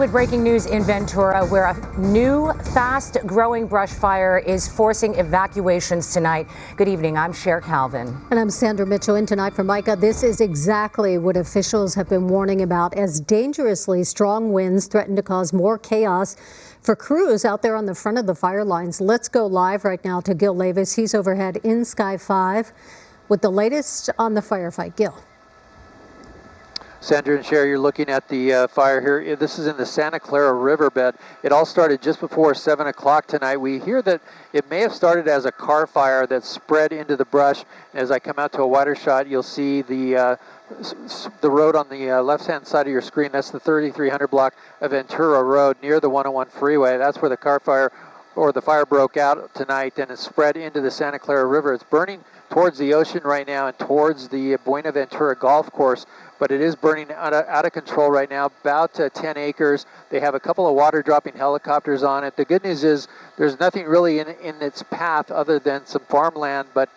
with breaking news in Ventura, where a new, fast-growing brush fire is forcing evacuations tonight. Good evening, I'm Cher Calvin. And I'm Sandra Mitchell. In tonight from Micah, this is exactly what officials have been warning about, as dangerously strong winds threaten to cause more chaos for crews out there on the front of the fire lines. Let's go live right now to Gil Levis. He's overhead in Sky 5 with the latest on the firefight. Gil. Sandra and Cher, you're looking at the fire here. This is in the Santa Clara riverbed. It all started just before 7 o'clock tonight. We hear that it may have started as a car fire that spread into the brush. As I come out to a wider shot, you'll see the road on the left-hand side of your screen. That's the 3300 block of Ventura Road near the 101 freeway. That's where the car fire or the fire broke out tonight, and it spread into the Santa Clara River. It's burning towards the ocean right now and towards the Buenaventura golf course, but it is burning out of control right now, about 10 acres. They have a couple of water dropping helicopters on it. The good news is there's nothing really in its path other than some farmland, but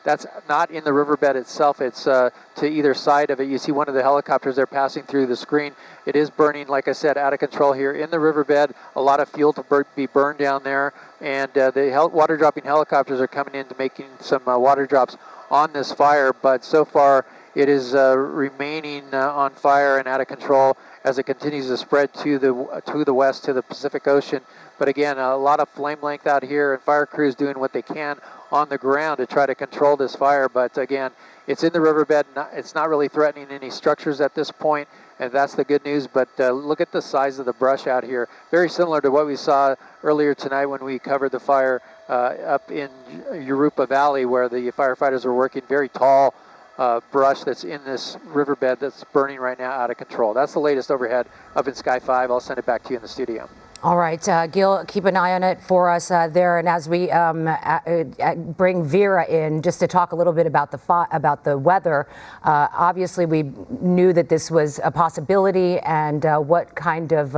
that's not in the riverbed itself. It's to either side of it. You see one of the helicopters there passing through the screen. It is burning, like I said, out of control here in the riverbed. A lot of fuel to be burned down there, and the water dropping helicopters are coming in to making some water drops on this fire, but so far it is remaining on fire and out of control as it continues to spread to the west, to the Pacific Ocean. But again, a lot of flame length out here, and fire crews doing what they can on the ground to try to control this fire. But again, it's in the riverbed. It's not really threatening any structures at this point, and that's the good news. But look at the size of the brush out here. Very similar to what we saw earlier tonight when we covered the fire up in Jurupa Valley, where the firefighters were working. Very tall brush that's in this riverbed that's burning right now out of control. That's the latest overhead up in Sky 5. I'll send it back to you in the studio. All right, Gil, keep an eye on it for us there. And as we bring Vera in, just to talk a little bit about the weather, obviously we knew that this was a possibility, and what kind of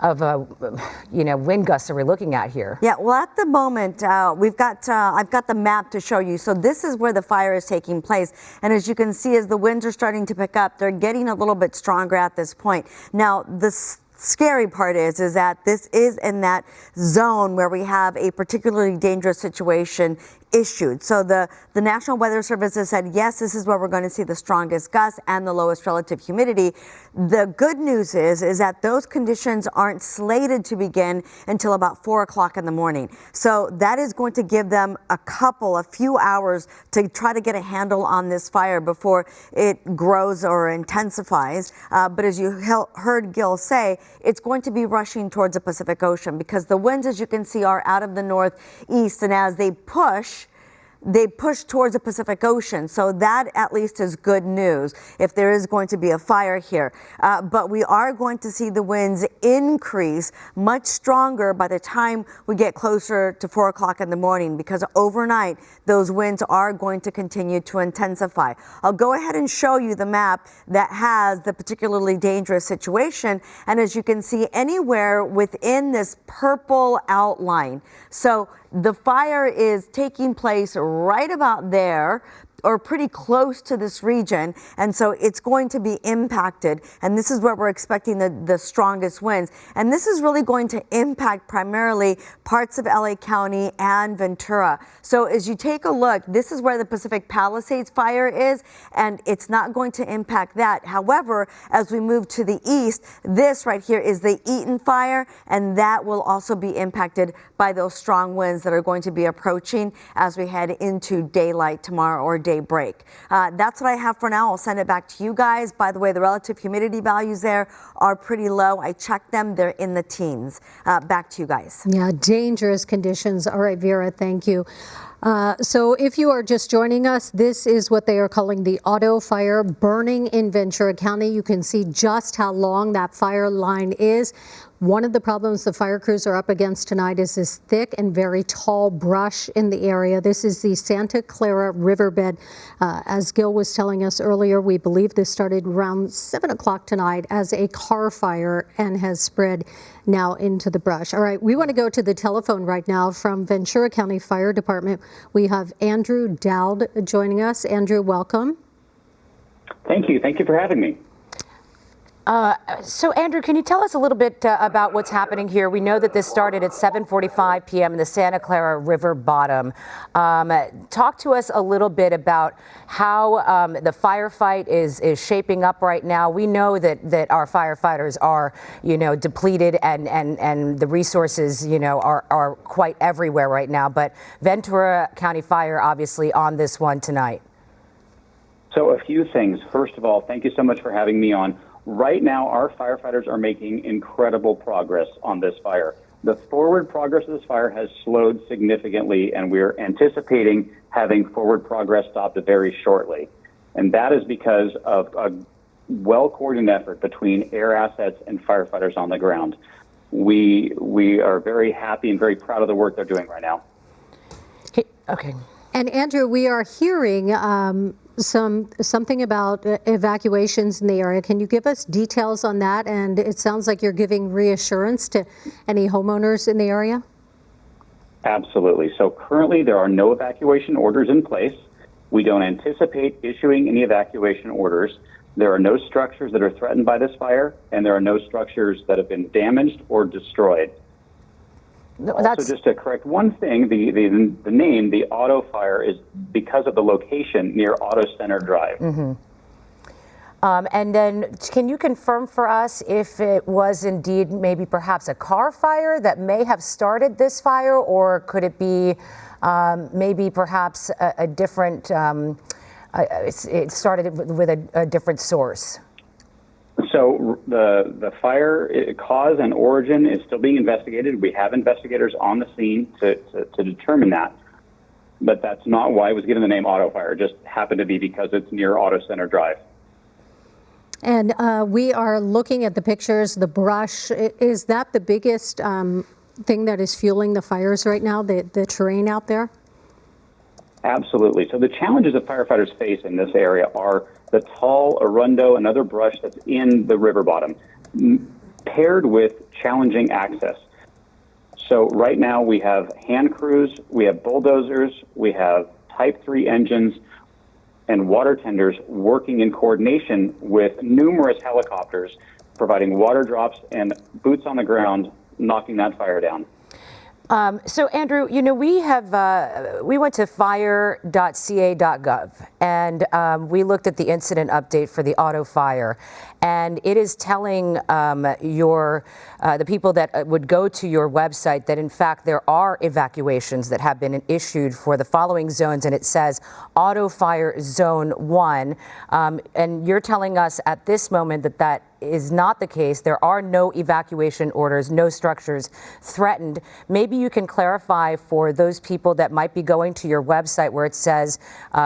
wind gusts are we looking at here? Yeah, well, at the moment, I've got the map to show you. So this is where the fire is taking place. And as you can see, as the winds are starting to pick up, they're getting a little bit stronger at this point. Now, the scary part is that this is in that zone where we have a particularly dangerous situation issued. So the National Weather Service has said, yes, this is where we're going to see the strongest gusts and the lowest relative humidity. The good news is that those conditions aren't slated to begin until about 4 o'clock in the morning. So that is going to give them a few hours to try to get a handle on this fire before it grows or intensifies. But as you heard Gil say, it's going to be rushing towards the Pacific Ocean because the winds, as you can see, are out of the northeast, and as they push towards the Pacific Ocean. So that at least is good news if there is going to be a fire here. But we are going to see the winds increase much stronger by the time we get closer to 4 o'clock in the morning, because overnight those winds are going to continue to intensify. I'll go ahead and show you the map that has the particularly dangerous situation. And as you can see, anywhere within this purple outline. So the fire is taking place right about there, or pretty close to this region, and so it's going to be impacted, and this is where we're expecting the strongest winds, and this is really going to impact primarily parts of LA County and Ventura. So as you take a look, this is where the Pacific Palisades fire is, and it's not going to impact that. However, as we move to the east, this right here is the Eaton fire, and that will also be impacted by those strong winds that are going to be approaching as we head into daylight tomorrow or daybreak. That's what I have for now. I'll send it back to you guys. By the way, the relative humidity values there are pretty low. I checked them. They're in the teens. Back to you guys. Yeah, dangerous conditions. All right, Vera, thank you. So if you are just joining us, this is what they are calling the auto fire burning in Ventura County. You can see just how long that fire line is. One of the problems the fire crews are up against tonight is this thick and very tall brush in the area. This is the Santa Clara riverbed. As Gil was telling us earlier, we believe this started around 7 o'clock tonight as a car fire and has spread now into the brush. All right, we want to go to the telephone right now from Ventura County Fire Department. We have Andrew Dowd joining us. Andrew, welcome. Thank you. Thank you for having me. So, Andrew, can you tell us a little bit about what's happening here? We know that this started at 7:45 p.m. in the Santa Clara River bottom. Talk to us a little bit about how the firefight is shaping up right now. We know that our firefighters are, depleted and the resources, are quite everywhere right now. But Ventura County Fire obviously on this one tonight. So a few things. First of all, thank you so much for having me on. Right now, our firefighters are making incredible progress on this fire. The forward progress of this fire has slowed significantly, and we're anticipating having forward progress stopped very shortly. And that is because of a well-coordinated effort between air assets and firefighters on the ground. We are very happy and very proud of the work they're doing right now. Okay. And Andrew, we are hearing something about evacuations in the area. Can you give us details on that? And it sounds like you're giving reassurance to any homeowners in the area. Absolutely. So currently there are no evacuation orders in place. We don't anticipate issuing any evacuation orders. There are no structures that are threatened by this fire, and there are no structures that have been damaged or destroyed. Also, just to correct one thing, the name, the Auto Fire, is because of the location near Auto Center Drive. Mm-hmm. And then can you confirm for us if it was indeed maybe perhaps a car fire that may have started this fire, or could it be maybe perhaps a different, it started with a different source? So the fire cause and origin is still being investigated. We have investigators on the scene to determine that. But that's not why it was given the name Auto Fire. It just happened to be because it's near Auto Center Drive. And we are looking at the pictures, the brush. Is that the biggest thing that is fueling the fires right now, the terrain out there? Absolutely. So the challenges that firefighters face in this area are the tall arundo and other brush that's in the river bottom, paired with challenging access. So right now we have hand crews, we have bulldozers, we have Type 3 engines, and water tenders working in coordination with numerous helicopters, providing water drops and boots on the ground, knocking that fire down. So, Andrew, we went to fire.ca.gov and we looked at the incident update for the Auto Fire, and it is telling the people that would go to your website that in fact there are evacuations that have been issued for the following zones, and it says Auto Fire Zone 1, and you're telling us at this moment that is not the case. There are no evacuation orders, no structures threatened. Maybe you can clarify for those people that might be going to your website where it says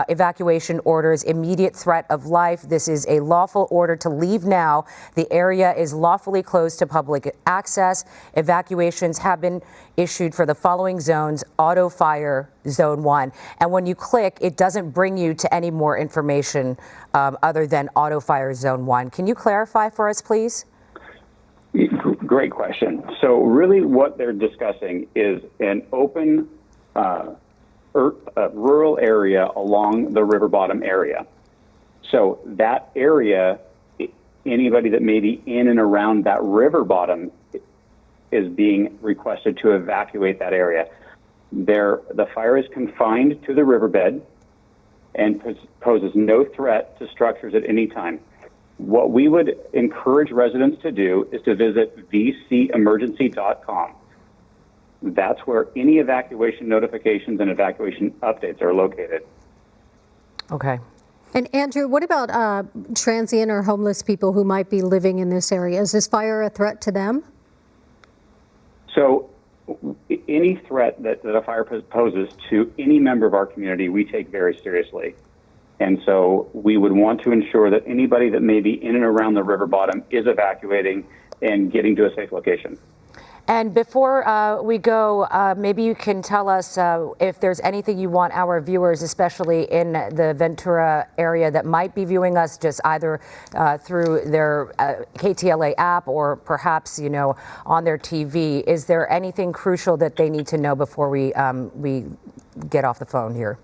evacuation orders, immediate threat of life. This is a lawful order to leave now. The area is lawfully closed to public access. Evacuations have been issued for the following zones: Auto Fire Zone 1. And when you click, it doesn't bring you to any more information other than Auto Fire Zone 1. Can you clarify for us, please? Great question. So really what they're discussing is an open rural area along the river bottom area. So that area, anybody that may be in and around that river bottom is being requested to evacuate that area. The fire is confined to the riverbed and poses no threat to structures at any time. What we would encourage residents to do is to visit vcemergency.com. That's where any evacuation notifications and evacuation updates are located. Okay. And Andrew, what about transient or homeless people who might be living in this area? Is this fire a threat to them? So any threat that a fire poses to any member of our community, we take very seriously. And so we would want to ensure that anybody that may be in and around the river bottom is evacuating and getting to a safe location. And before we go, maybe you can tell us if there's anything you want our viewers, especially in the Ventura area, that might be viewing us just either through their KTLA app or perhaps, on their TV. Is there anything crucial that they need to know before we get off the phone here?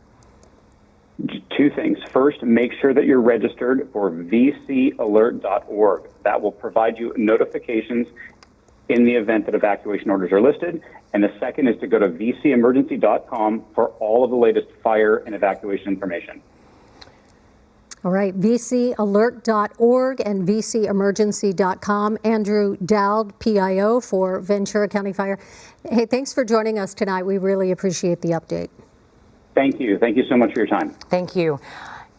two things. First, make sure that you're registered for vcalert.org. That will provide you notifications in the event that evacuation orders are listed. And the second is to go to vcemergency.com for all of the latest fire and evacuation information. All right, vcalert.org and vcemergency.com. Andrew Dowd, PIO for Ventura County Fire. Hey, thanks for joining us tonight. We really appreciate the update. Thank you. Thank you so much for your time. Thank you.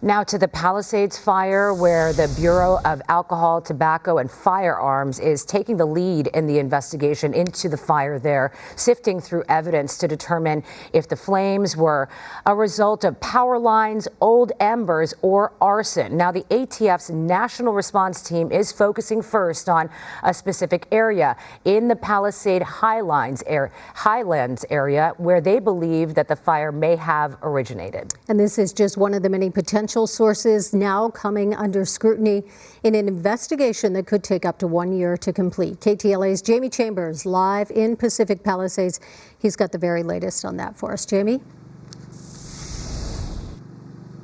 Now to the Palisades fire, where the Bureau of Alcohol, Tobacco, and Firearms is taking the lead in the investigation into the fire there, sifting through evidence to determine if the flames were a result of power lines, old embers, or arson. Now, the ATF's National Response Team is focusing first on a specific area in the Palisade Highlands area where they believe that the fire may have originated. And this is just one of the many potential sources now coming under scrutiny in an investigation that could take up to 1 year to complete. KTLA's Jamie Chambers live in Pacific Palisades. He's got the very latest on that for us. Jamie?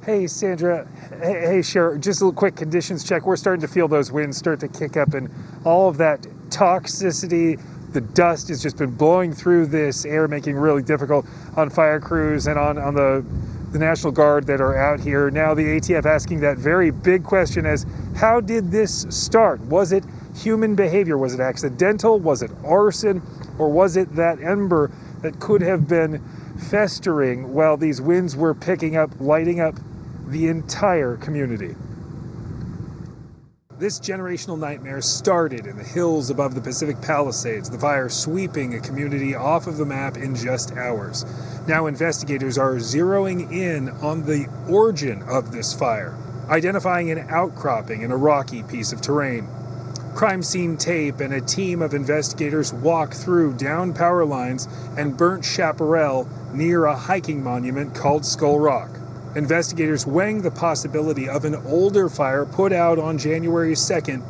Hey, Sandra. Hey, Cher. Just a little quick conditions check. We're starting to feel those winds start to kick up, and all of that toxicity, the dust has just been blowing through this air, making it really difficult on fire crews and on the National Guard that are out here. Now the ATF asking that very big question as how did this start? Was it human behavior? Was it accidental? Was it arson? Or was it that ember that could have been festering while these winds were picking up, lighting up the entire community? This generational nightmare started in the hills above the Pacific Palisades, the fire sweeping a community off of the map in just hours. Now investigators are zeroing in on the origin of this fire, identifying an outcropping in a rocky piece of terrain. Crime scene tape and a team of investigators walk through downed power lines and burnt chaparral near a hiking monument called Skull Rock. Investigators weighing the possibility of an older fire put out on January 2nd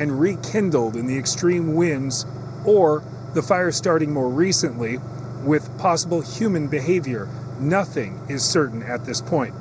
and rekindled in the extreme winds, or the fire starting more recently with possible human behavior. Nothing is certain at this point.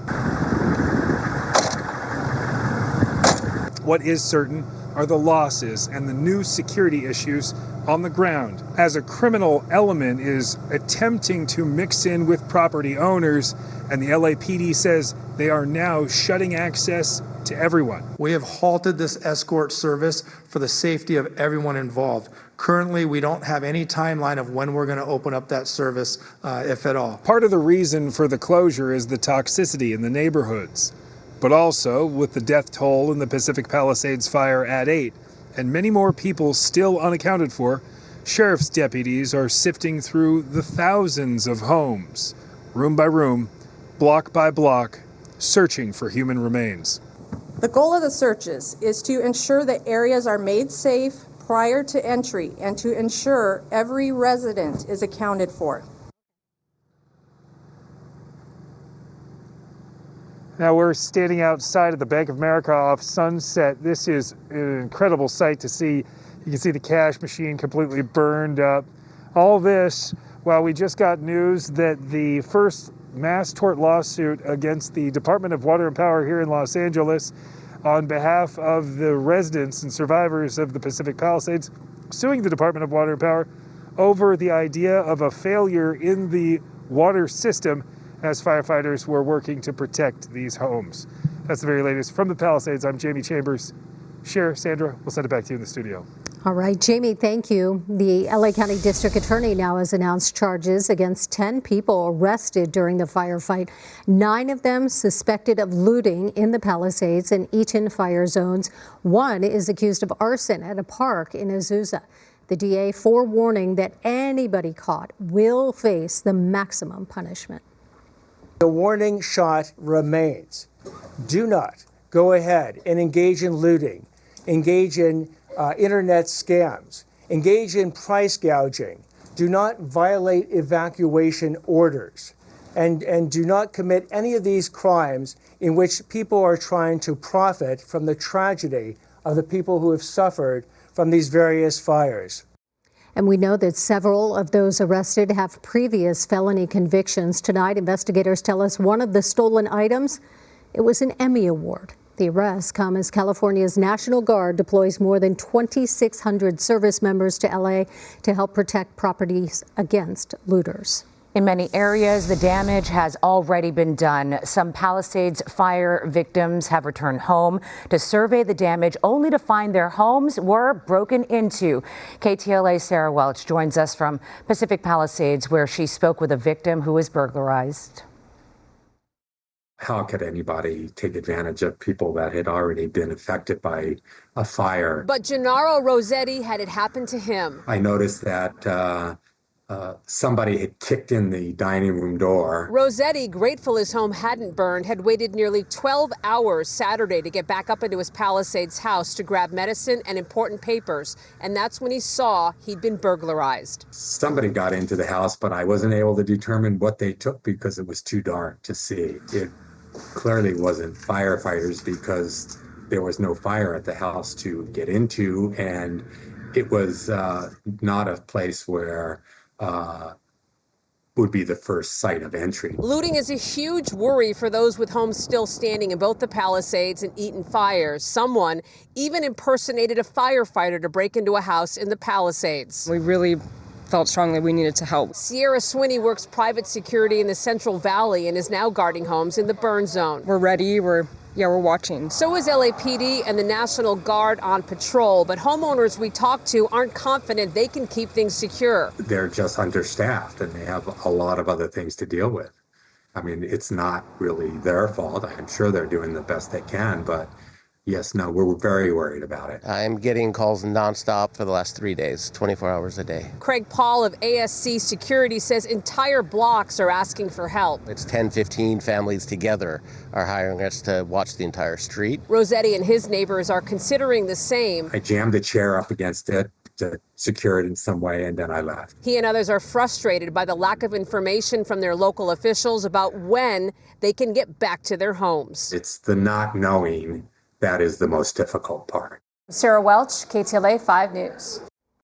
What is certain are the losses and the new security issues on the ground, as a criminal element is attempting to mix in with property owners, and the LAPD says they are now shutting access to everyone. We have halted this escort service for the safety of everyone involved. Currently, we don't have any timeline of when we're going to open up that service, if at all. Part of the reason for the closure is the toxicity in the neighborhoods, but also with the death toll in the Pacific Palisades fire at 8, and many more people still unaccounted for, sheriff's deputies are sifting through the thousands of homes, room by room, block by block, searching for human remains. The goal of the searches is to ensure that areas are made safe prior to entry and to ensure every resident is accounted for. Now we're standing outside of the Bank of America off Sunset. This is an incredible sight to see. You can see the cash machine completely burned up. All this while we just got news that the first mass tort lawsuit against the Department of Water and Power here in Los Angeles on behalf of the residents and survivors of the Pacific Palisades, suing the Department of Water and Power over the idea of a failure in the water system as firefighters were working to protect these homes. That's the very latest from the Palisades. I'm Jamie Chambers. Cher, Sandra, we'll send it back to you in the studio. All right, Jamie, thank you. The LA County District Attorney now has announced charges against 10 people arrested during the firefight. 9 of them suspected of looting in the Palisades and Eaton fire zones. 1 is accused of arson at a park in Azusa. The DA forewarning that anybody caught will face the maximum punishment. The warning shot remains. Do not go ahead and engage in looting, engage in internet scams, engage in price gouging. Do not violate evacuation orders, and do not commit any of these crimes in which people are trying to profit from the tragedy of the people who have suffered from these various fires. And we know that several of those arrested have previous felony convictions. Tonight, investigators tell us one of the stolen items It was an Emmy Award. The arrests come as California's National Guard deploys more than 2,600 service members to LA to help protect properties against looters. In many areas, the damage has already been done. Some Palisades fire victims have returned home to survey the damage, only to find their homes were broken into. KTLA's Sarah Welch joins us from Pacific Palisades, where she spoke with a victim who was burglarized. How could anybody take advantage of people that had already been affected by a fire? But Gennaro Rossetti had it happen to him. I noticed that somebody had kicked in the dining room door. Rossetti, grateful his home hadn't burned, had waited nearly 12 hours Saturday to get back up into his Palisades house to grab medicine and important papers. And that's when he saw he'd been burglarized. Somebody got into the house, but I wasn't able to determine what they took because it was too dark to see. It clearly wasn't firefighters because there was no fire at the house to get into, and it was not a place where would be the first site of entry. Looting is a huge worry for those with homes still standing in both the Palisades and Eaton fires. Someone even impersonated a firefighter to break into a house in the Palisades. We really felt strongly we needed to help. Sierra Swinney works private security in the Central Valley and is now guarding homes in the burn zone. We're ready. We're watching. So is LAPD and the National Guard on patrol, but homeowners we talked to aren't confident they can keep things secure. They're just understaffed and they have a lot of other things to deal with. I mean, it's not really their fault. I'm sure they're doing the best they can, but yes, no, we're very worried about it. I'm getting calls nonstop for the last 3 days, 24 hours a day. Craig Paul of ASC Security says entire blocks are asking for help. It's 10, 15 families together are hiring us to watch the entire street. Rossetti and his neighbors are considering the same. I jammed a chair up against it to secure it in some way, and then I left. He and others are frustrated by the lack of information from their local officials about when they can get back to their homes. It's the not knowing that is the most difficult part. Sarah Welch, KTLA 5 News.